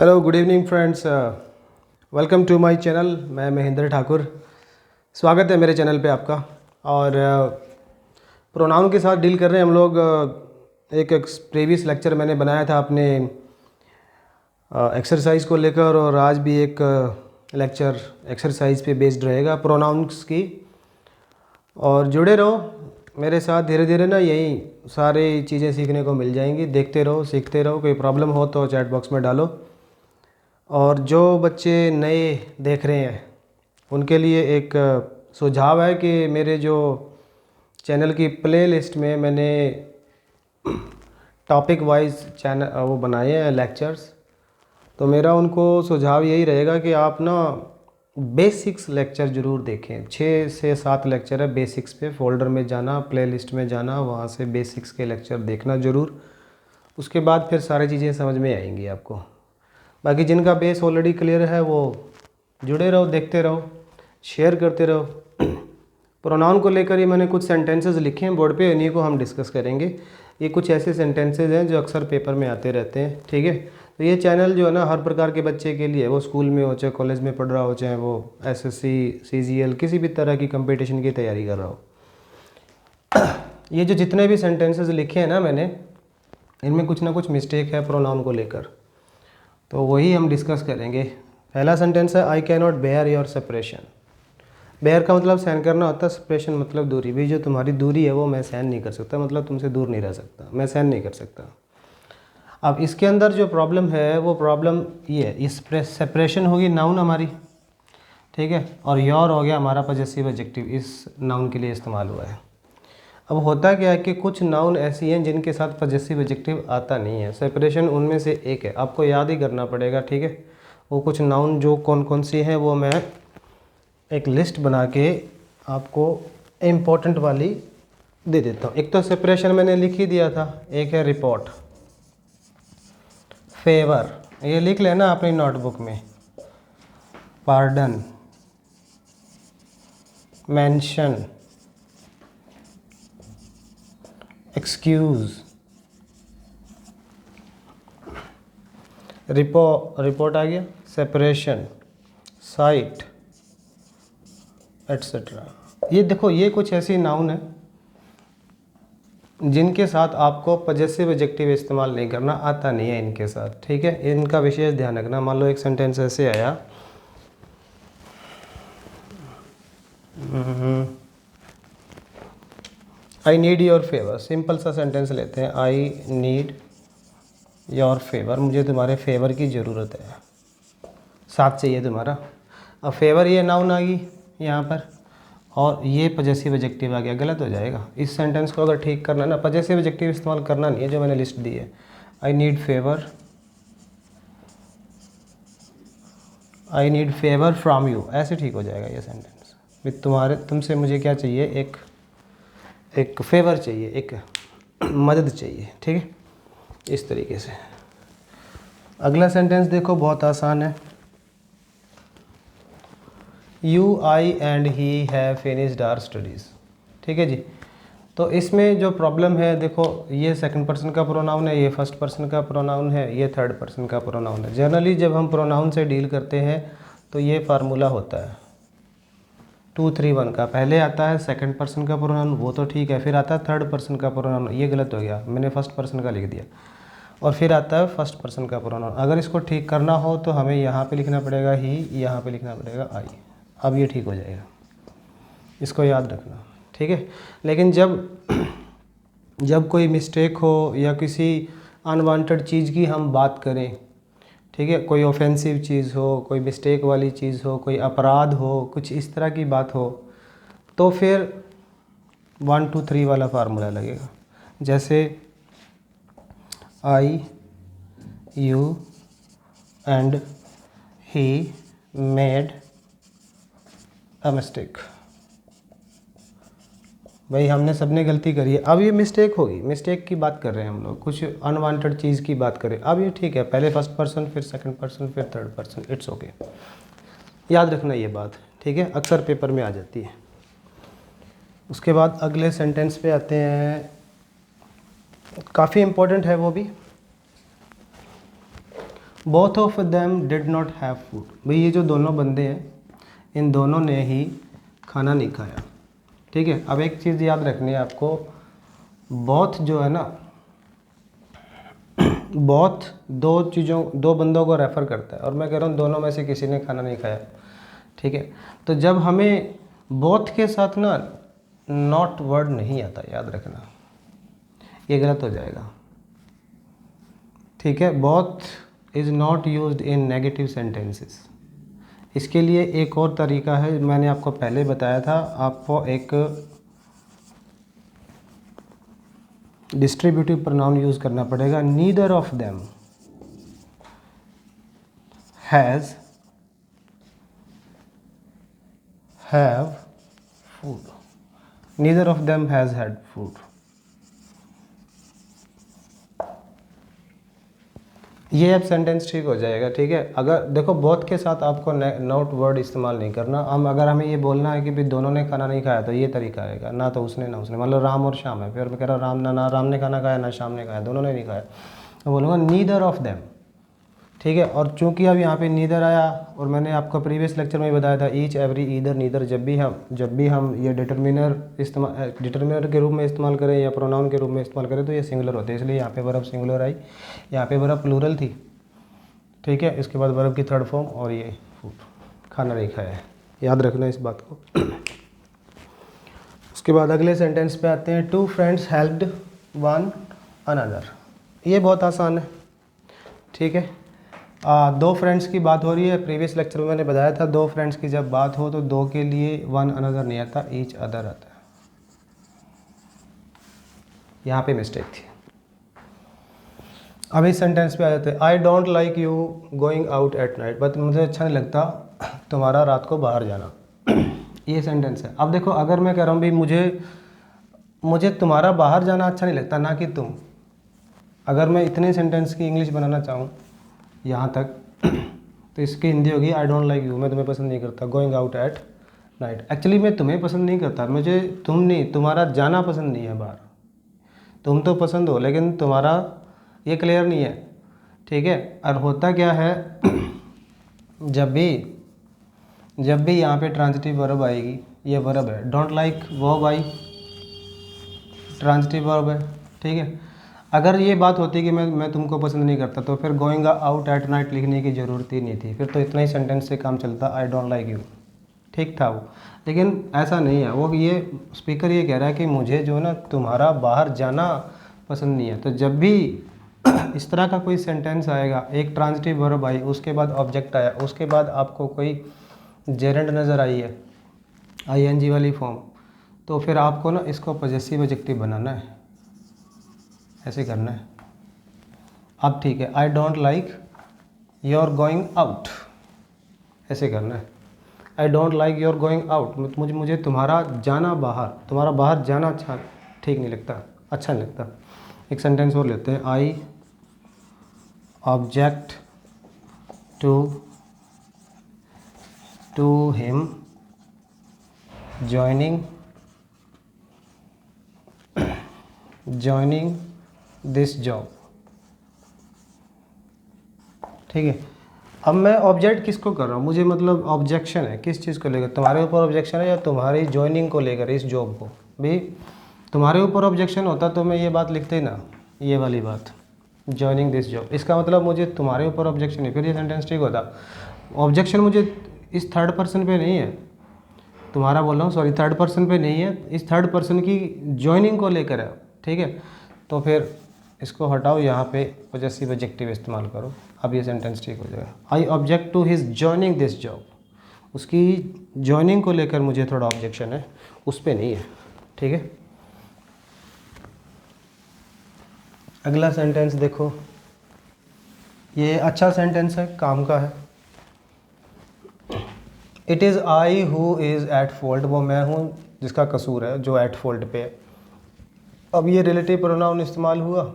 Hello good evening friends, welcome to my channel. मैं महेंद्र ठाकुर, स्वागत है मेरे चैनल पे आपका। और प्रोनाउन के साथ डील कर रहे हैं हम लोग। एक प्रीवियस लेक्चर मैंने बनाया था अपने एक्सरसाइज को लेकर, और आज भी एक लेक्चर एक्सरसाइज पे बेस्ड रहेगा प्रोनाउंस की। और जुड़े रहो मेरे साथ, धीरे धीरे ना यही सारी चीज़ें सीखने को मिल जाएंगी। देखते रहो, सीखते रहो। कोई प्रॉब्लम हो तो चैट बॉक्स में डालो। और जो बच्चे नए देख रहे हैं उनके लिए एक सुझाव है कि मेरे जो चैनल की प्ले लिस्ट में मैंने टॉपिक वाइज चैनल वो बनाए हैं लेक्चर्स। तो मेरा उनको सुझाव यही रहेगा कि आप ना बेसिक्स लेक्चर ज़रूर देखें। 6 से 7 लेक्चर है बेसिक्स पे। फोल्डर में जाना, प्ले लिस्ट में जाना, वहाँ से बेसिक्स के लेक्चर देखना ज़रूर। उसके बाद फिर सारी चीज़ें समझ में आएंगी आपको। बाकी जिनका बेस ऑलरेडी क्लियर है वो जुड़े रहो, देखते रहो, शेयर करते रहो। प्रोनाउन को लेकर ये मैंने कुछ सेंटेंसेस लिखे हैं बोर्ड पे, इन्हीं को हम डिस्कस करेंगे। ये कुछ ऐसे सेंटेंसेस हैं जो अक्सर पेपर में आते रहते हैं, ठीक है। तो ये चैनल जो है ना हर प्रकार के बच्चे के लिए, वो स्कूल में हो, चाहे कॉलेज में पढ़ रहा हो, चाहे वो एसएससी, सीजीएल, किसी भी तरह की कंपटीशन की तैयारी कर रहा हो। ये जो जितने भी सेंटेंसेस लिखे हैं ना मैंने, इनमें कुछ ना कुछ मिस्टेक है प्रोनाउन को लेकर, तो वही हम डिस्कस करेंगे। पहला सेंटेंस है, I can not bear your separation. Bear का मतलब सहन करना होता है, सेपरेशन मतलब दूरी। भी जो तुम्हारी दूरी है वो मैं सहन नहीं कर सकता, मतलब तुमसे दूर नहीं रह सकता, मैं सहन नहीं कर सकता। अब इसके अंदर जो प्रॉब्लम है वो प्रॉब्लम ये है, इस सेपरेशन होगी नाउन हमारी, ठीक है, और योर हो गया हमारा पजेसिव एडजेक्टिव, इस नाउन के लिए इस्तेमाल हुआ है। अब होता क्या है कि कुछ नाउन ऐसी हैं जिनके साथ पजेसिव एडजेक्टिव आता नहीं है। सेपरेशन उनमें से एक है, आपको याद ही करना पड़ेगा, ठीक है। वो कुछ नाउन जो कौन कौन सी हैं वो मैं एक लिस्ट बना के आपको इम्पोर्टेंट वाली दे देता हूँ। एक तो सेपरेशन मैंने लिख ही दिया था, एक है रिपोर्ट, फेवर, ये लिख लेना अपनी नोटबुक में, पार्डन, मेंशन, एक्सक्यूज़, रिपोर्ट आ गया, सेपरेशन, साइट, एट्सेट्रा। ये देखो, ये कुछ ऐसी नाउन है जिनके साथ आपको पजेसिव एडजेक्टिव इस्तेमाल नहीं करना आता नहीं है इनके साथ, ठीक है। इनका विशेष ध्यान रखना। मान लो एक सेंटेंस ऐसे आया, I need your favour. Simple सा सेंटेंस लेते हैं, आई नीड योर फेवर, मुझे तुम्हारे फेवर की ज़रूरत है, साथ चाहिए तुम्हारा। अब फेवर ये नाउन आ गई यहाँ पर, और ये पजेसिव एडजेक्टिव आ गया, गलत हो जाएगा। इस सेंटेंस को अगर ठीक करना ना, पजेसिव एडजेक्टिव इस्तेमाल करना नहीं है जो मैंने लिस्ट दी है। I need favour, I need favour from you, ऐसे ठीक हो जाएगा ये सेंटेंस। विद तुमसे मुझे क्या चाहिए, एक फेवर चाहिए, एक मदद चाहिए, ठीक है, इस तरीके से। अगला सेंटेंस देखो, बहुत आसान है, you, I and he have finished our studies, ठीक है जी। तो इसमें जो प्रॉब्लम है, देखो ये सेकंड पर्सन का प्रोनाउन है, ये फर्स्ट पर्सन का प्रोनाउन है, ये थर्ड पर्सन का प्रोनाउन है। जनरली जब हम प्रोनाउन से डील करते हैं तो ये फार्मूला होता है 2 3 1 का। पहले आता है सेकंड पर्सन का प्रोनाउन, वो तो ठीक है, फिर आता है थर्ड पर्सन का प्रोनाउन, ये गलत हो गया, मैंने फर्स्ट पर्सन का लिख दिया, और फिर आता है फर्स्ट पर्सन का प्रोनाउन। अगर इसको ठीक करना हो तो हमें यहाँ पे लिखना पड़ेगा ही, यहाँ पे लिखना पड़ेगा आई। अब ये ठीक हो जाएगा, इसको याद रखना, ठीक है। लेकिन जब कोई मिस्टेक हो या किसी अनवांटेड चीज़ की हम बात करें, ठीक है, कोई ऑफेंसिव चीज़ हो, कोई मिस्टेक वाली चीज़ हो, कोई अपराध हो, कुछ इस तरह की बात हो, तो फिर 1 2 3 वाला फार्मूला लगेगा। जैसे I, you and he made a mistake. भाई हमने सबने गलती करी है, अब ये मिस्टेक होगी, मिस्टेक की बात कर रहे हैं हम लोग, कुछ अनवांटेड चीज़ की बात करें। अब ये ठीक है, पहले फर्स्ट पर्सन, फिर सेकंड पर्सन, फिर थर्ड पर्सन, इट्स ओके। याद रखना ये बात, ठीक है, अक्सर पेपर में आ जाती है। उसके बाद अगले सेंटेंस पे आते हैं, काफ़ी इम्पोर्टेंट है वो भी। Both of them did not have food. भाई ये जो दोनों बंदे हैं, इन दोनों ने ही खाना नहीं खाया। ठीक है, अब एक चीज़ याद रखनी है आपको, बोथ जो है ना, बोथ दो बंदों को रेफ़र करता है, और मैं कह रहा हूँ दोनों में से किसी ने खाना नहीं खाया। ठीक है, तो जब हमें बोथ के साथ ना नॉट वर्ड नहीं आता, याद रखना, ये गलत हो जाएगा। ठीक है, both is not used in negative sentences. इसके लिए एक और तरीका है, मैंने आपको पहले बताया था, आपको एक डिस्ट्रीब्यूटिव प्रोनाउन यूज़ करना पड़ेगा। Neither of them has have food, neither of them has had food. ये अब सेंटेंस ठीक हो जाएगा। ठीक है, अगर देखो बोथ के साथ आपको नॉट वर्ड इस्तेमाल नहीं करना। अगर हमें ये बोलना है कि भाई दोनों ने खाना नहीं खाया, तो ये तरीका आएगा, ना तो उसने ना उसने। मतलब राम और श्याम है, फिर मैं कह रहा हूँ राम ना राम ने खाना खाया, ना श्याम ने खाया, दोनों ने नहीं खाया, तो बोलूँगा नीदर ऑफ देम। ठीक है, और चूंकि अब यहाँ पे नीदर आया, और मैंने आपको प्रीवियस लेक्चर में बताया था ईच, एवरी, ईदर, नीदर, जब भी हम ये डिटर्मिनर के रूप में इस्तेमाल करें या प्रोनाउन के रूप में इस्तेमाल करें तो ये सिंगुलर होते हैं, इसलिए यहाँ पे वर्ब सिंगुलर आई, यहाँ पे वर्ब प्लूरल थी। ठीक है, इसके बाद वर्ब की थर्ड फॉर्म, और ये फूड, खाना नहीं खाया है, याद रखना इस बात को। उसके बाद अगले सेंटेंस पे आते हैं, two friends helped one another. ये बहुत आसान है। ठीक है, दो फ्रेंड्स की बात हो रही है। प्रीवियस लेक्चर में मैंने बताया था, दो फ्रेंड्स की जब बात हो तो दो के लिए वन अनदर नहीं आता, ईच अदर आता है। यहाँ पे मिस्टेक थी। अब इस सेंटेंस पे आ जाते हैं, I don't like you going out at night, but मुझे अच्छा नहीं लगता तुम्हारा रात को बाहर जाना। ये सेंटेंस है। अब देखो, अगर मैं कह रहा हूँ भाई मुझे तुम्हारा बाहर जाना अच्छा नहीं लगता, ना कि तुम, अगर मैं इतने सेंटेंस की इंग्लिश बनाना चाहूँ यहाँ तक, तो इसकी हिंदी होगी, आई डोंट लाइक यू, मैं तुम्हें पसंद नहीं करता, going out at night. Actually मैं तुम्हें पसंद नहीं करता, मुझे तुम्हारा जाना पसंद नहीं है बाहर। तुम तो पसंद हो, लेकिन तुम्हारा ये क्लियर नहीं है। ठीक है, और होता क्या है जब भी यहाँ पे ट्रांजिटिव वर्ब आएगी, ये वर्ब है, don't like verb I, transitive verb है। ठीक है, अगर ये बात होती कि मैं तुमको पसंद नहीं करता, तो फिर गोइंग आउट एट नाइट लिखने की ज़रूरत ही नहीं थी, फिर तो इतना ही सेंटेंस से काम चलता, आई डोंट लाइक यू। ठीक था वो, लेकिन ऐसा नहीं है। वो ये स्पीकर ये कह रहा है कि मुझे जो ना तुम्हारा बाहर जाना पसंद नहीं है। तो जब भी इस तरह का कोई सेंटेंस आएगा, एक ट्रांजिटिव वर्ब आई, उसके बाद ऑब्जेक्ट आया, उसके बाद आपको कोई जेरेंड नज़र आई है, आईएनजी वाली फॉर्म, तो फिर आपको ना इसको पॉजेसिव एडजेक्टिव बनाना है, ऐसे करना है। अब ठीक है, I don't like your going out, ऐसे करना है। I don't like your going out, मुझे तुम्हारा बाहर जाना अच्छा ठीक नहीं लगता, अच्छा नहीं लगता। एक सेंटेंस और लेते हैं, I object to him joining this job. ठीक है, अब मैं ऑब्जेक्ट किसको कर रहा हूँ, मुझे मतलब ऑब्जेक्शन है किस चीज़ को लेकर, तुम्हारे ऊपर ऑब्जेक्शन है या तुम्हारी ज्वाइनिंग को लेकर इस जॉब को। भाई तुम्हारे ऊपर ऑब्जेक्शन होता तो मैं ये बात लिखते ही ना, ये वाली बात, ज्वाइनिंग दिस जॉब, इसका मतलब मुझे तुम्हारे ऊपर ऑब्जेक्शन है, फिर ये सेंटेंस ठीक होता। ऑब्जेक्शन मुझे इस थर्ड पर्सन पे नहीं है, तुम्हारा बोल रहा हूँ, सॉरी, थर्ड पर्सन पे नहीं है, इस थर्ड पर्सन की ज्वाइनिंग को लेकर है। ठीक है, तो फिर इसको हटाओ, यहाँ पे पॉजेसिव एडजेक्टिव इस्तेमाल करो, अब ये सेंटेंस ठीक हो जाएगा। I object to his joining this job, उसकी जॉइनिंग को लेकर मुझे थोड़ा ऑब्जेक्शन है, उस पर नहीं है। ठीक है, अगला सेंटेंस देखो, ये अच्छा सेंटेंस है, काम का है। It is I who is at fault, वो मैं हूँ जिसका कसूर है, जो एट फॉल्ट पे है। अब ये रिलेटिव प्रोनाउन इस्तेमाल हुआ,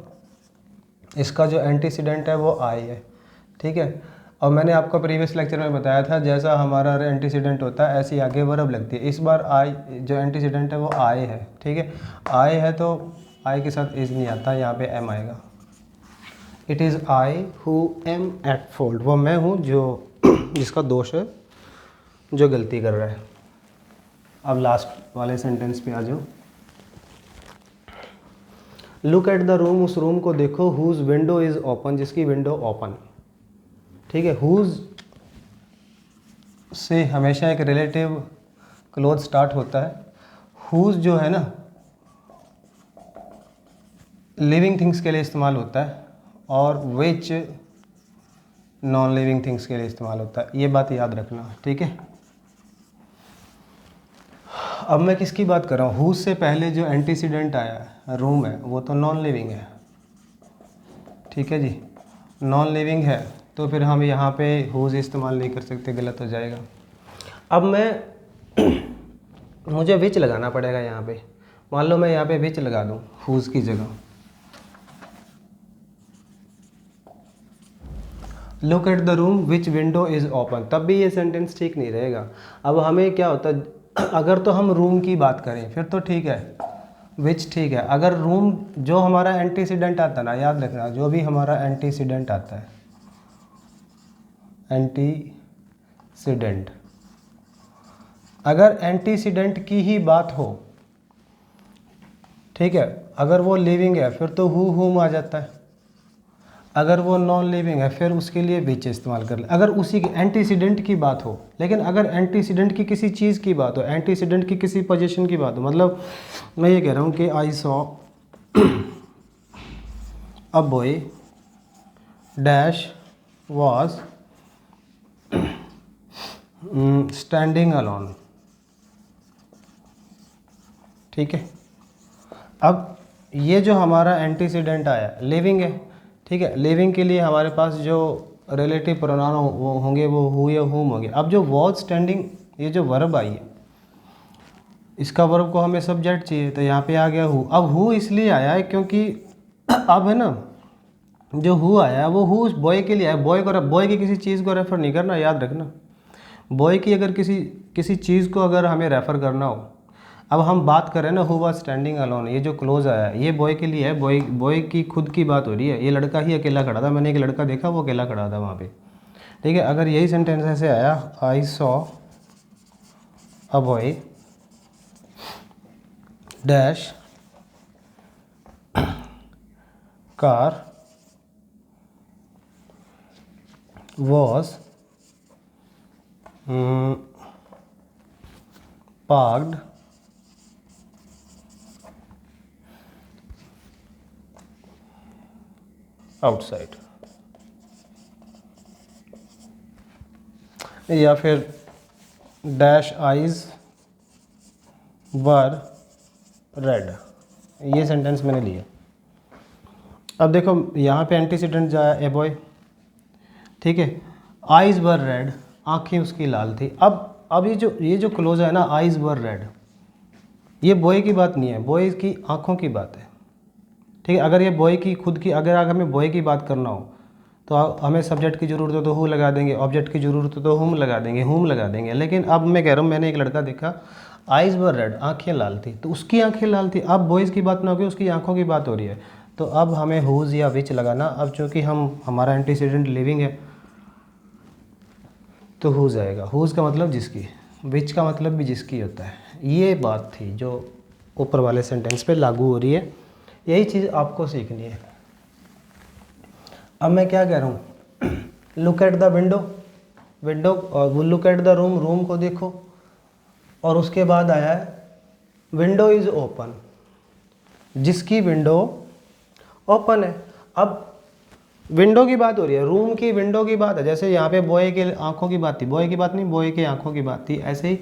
इसका जो एंटीसीडेंट है वो आई है। ठीक है, और मैंने आपको प्रीवियस लेक्चर में बताया था, जैसा हमारा एंटीसीडेंट होता है ऐसी आगे वर्ब लगती है। इस बार आई जो एंटीसीडेंट है वो आए है। ठीक है, आए है तो आई के साथ इज़ नहीं आता, यहाँ पे एम आएगा। It is I who am at fault, वो मैं हूँ जो जिसका दोष है, जो गलती कर रहा है। अब लास्ट वाले सेंटेंस पे आ जाओ। लुक एट द रूम, उस रूम को देखो, हुज विंडो इज़ ओपन, जिसकी विंडो ओपन। ठीक है, हुज से हमेशा एक रिलेटिव क्लोज स्टार्ट होता है। हुज जो है ना लिविंग थिंग्स के लिए इस्तेमाल होता है, और विच नॉन लिविंग थिंग्स के लिए इस्तेमाल होता है। ये बात याद रखना, ठीक है। अब मैं किसकी बात कर रहा हूँ? हुज से पहले जो एंटीसीडेंट आया है, रूम है, वो तो नॉन लिविंग है, ठीक है जी। नॉन लिविंग है तो फिर हम यहाँ पे हुज इस्तेमाल नहीं कर सकते, गलत हो जाएगा। अब मैं मुझे विच लगाना पड़ेगा यहाँ पे। मान लो मैं यहाँ पे विच लगा दूँ हुज की जगह। Look at the room which window is open, तब भी ये सेंटेंस ठीक नहीं रहेगा। अब हमें क्या होता है, अगर तो हम रूम की बात करें फिर तो ठीक है, विच ठीक है। अगर रूम जो हमारा एंटीसीडेंट आता है ना, याद रखना, जो भी हमारा एंटीसीडेंट आता है, एंटीसीडेंट, अगर एंटीसीडेंट की ही बात हो, ठीक है, अगर वो लिविंग है फिर तो हुम आ जाता है। अगर वो नॉन लिविंग है फिर उसके लिए विच इस्तेमाल कर ले, अगर उसी की एंटीसीडेंट की बात हो। लेकिन अगर एंटीसीडेंट की किसी चीज़ की बात हो, एंटीसीडेंट की किसी पोजीशन की बात हो, मतलब मैं ये कह रहा हूँ कि I saw a boy dash was standing alone, ठीक है। अब ये जो हमारा एंटीसीडेंट आया लिविंग है, ठीक है। लिविंग के लिए हमारे पास जो रिलेटिव प्रोनाउन वो होंगे वो हु या हुम होंगे। अब जो वॉज स्टैंडिंग, ये जो वर्ब आई है, इसका वर्ब को हमें सब्जेक्ट चाहिए, तो यहाँ पे आ गया हु। अब हु इसलिए आया है क्योंकि अब है ना, जो हु आया है वो हु बॉय के लिए आया। बॉय की किसी चीज़ को रेफ़र नहीं करना, याद रखना। बॉय की अगर किसी चीज़ को अगर हमें रेफ़र करना हो, अब हम बात कर रहे हैं ना, हु वाज स्टैंडिंग अलोन, ये जो क्लोज आया है ये बॉय के लिए है। बॉय की खुद की बात हो रही है। ये लड़का ही अकेला खड़ा था, मैंने एक लड़का देखा वो अकेला खड़ा था वहाँ पे, ठीक है। अगर यही सेंटेंस ऐसे आया, I saw a boy dash car was parked outside, या फिर डैश आइज वर रेड, ये सेंटेंस मैंने लिए। अब देखो यहाँ पे एंटीसीडेंट जो है ए बॉय, ठीक है। आइज वर रेड, आँखें उसकी लाल थी। अब ये जो क्लोज है ना, आइज वर रेड, ये बॉय की बात नहीं है, बॉय की आँखों की बात है, ठीक है। अगर ये बॉय की खुद की, अगर हमें बॉय की बात करना हो तो हमें सब्जेक्ट की ज़रूरत हो तो हु लगा देंगे, ऑब्जेक्ट की ज़रूरत हो तो हुम लगा देंगे। लेकिन अब मैं कह रहा हूँ, मैंने एक लड़का देखा, आइज़ वर रेड, आँखें लाल थी, तो उसकी आँखें लाल थी। अब बॉयज़ की बात ना होगी, उसकी आँखों की बात हो रही है, तो अब हमें हुज या विच लगाना। अब चूँकि हमारा एंटीसीडेंट लिविंग है तो हुज आएगा। हुज का मतलब जिसकी, विच का मतलब भी जिसकी होता है। ये बात थी जो ऊपर वाले सेंटेंस पे लागू हो रही है, यही चीज़ आपको सीखनी है। अब मैं क्या कह रहा हूँ, लुक एट द विंडो, और वो लुक एट द रूम को देखो, और उसके बाद आया है विंडो इज़ ओपन, जिसकी विंडो ओपन है। अब विंडो की बात हो रही है, रूम की विंडो की बात है। जैसे यहाँ पे बॉय के आंखों की बात थी, बॉय की बात नहीं, बॉय के आंखों की बात थी, ऐसे ही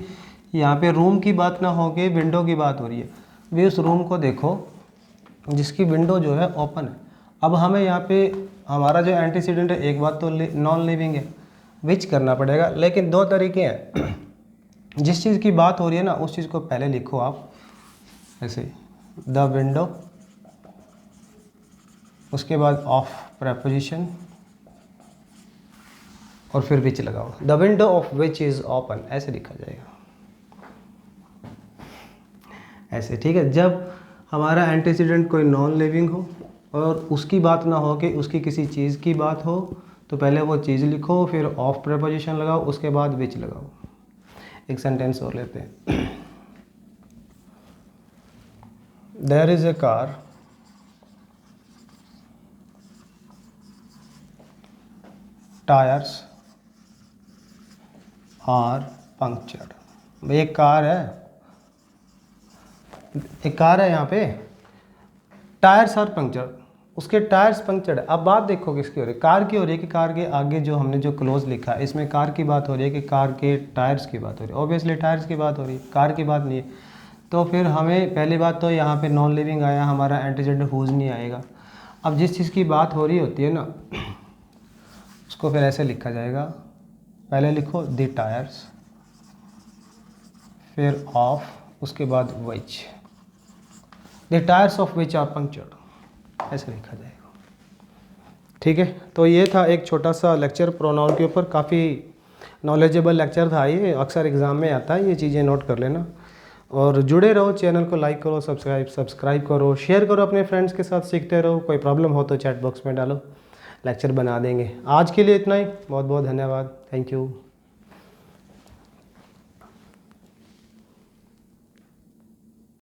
यहाँ पे रूम की बात ना हो के विंडो की बात हो रही है। वे उस रूम को देखो जिसकी विंडो जो है ओपन है। अब हमें यहाँ पे हमारा जो एंटीसीडेंट है, एक बात तो नॉन लिविंग है, विच करना पड़ेगा। लेकिन दो तरीके हैं, जिस चीज़ की बात हो रही है ना उस चीज़ को पहले लिखो आप ऐसे, द विंडो, उसके बाद ऑफ प्रेपोजिशन, और फिर विच लगाओ। The window of which is open, ऐसे लिखा जाएगा, ऐसे, ठीक है। जब हमारा एंटीसीडेंट कोई नॉन लिविंग हो और उसकी बात ना हो कि उसकी किसी चीज़ की बात हो, तो पहले वो चीज़ लिखो, फिर ऑफ प्रीपोजिशन लगाओ, उसके बाद विच लगाओ। एक सेंटेंस और लेते हैं। There is a car tyres are punctured. एक कार है, एक कार है यहाँ पे, टायर्स आर पंक्चर्ड, उसके टायर्स पंक्चर्ड है। अब बात देखो किसकी हो रही है, कार की हो रही है कि कार के आगे जो हमने जो क्लोज लिखा है इसमें कार की बात हो रही है कि कार के टायर्स की बात हो रही है। ऑब्वियसली टायर्स की बात हो रही है, कार की बात नहीं है। तो फिर हमें पहली बात तो यहाँ पे नॉन लिविंग आया, हमारा एंटीजेंट हुज नहीं आएगा। अब जिस चीज़ की बात हो रही होती है ना, उसको फिर ऐसे लिखा जाएगा, पहले लिखो द टायर्स, फिर ऑफ, उसके बाद which, the tyres of which are punctured, ऐसे लिखा जाएगा। ठीक है, तो ये था एक छोटा सा लेक्चर प्रोनाउन के ऊपर। काफ़ी नॉलेजेबल लेक्चर था ये, अक्सर एग्ज़ाम में आता है, ये चीज़ें नोट कर लेना। और जुड़े रहो, चैनल को लाइक करो, सब्सक्राइब करो, शेयर करो अपने फ्रेंड्स के साथ, सीखते रहो। कोई प्रॉब्लम हो तो चैट बॉक्स में डालो, लेक्चर बना देंगे। आज के लिए इतना ही, बहुत बहुत धन्यवाद, थैंक यू।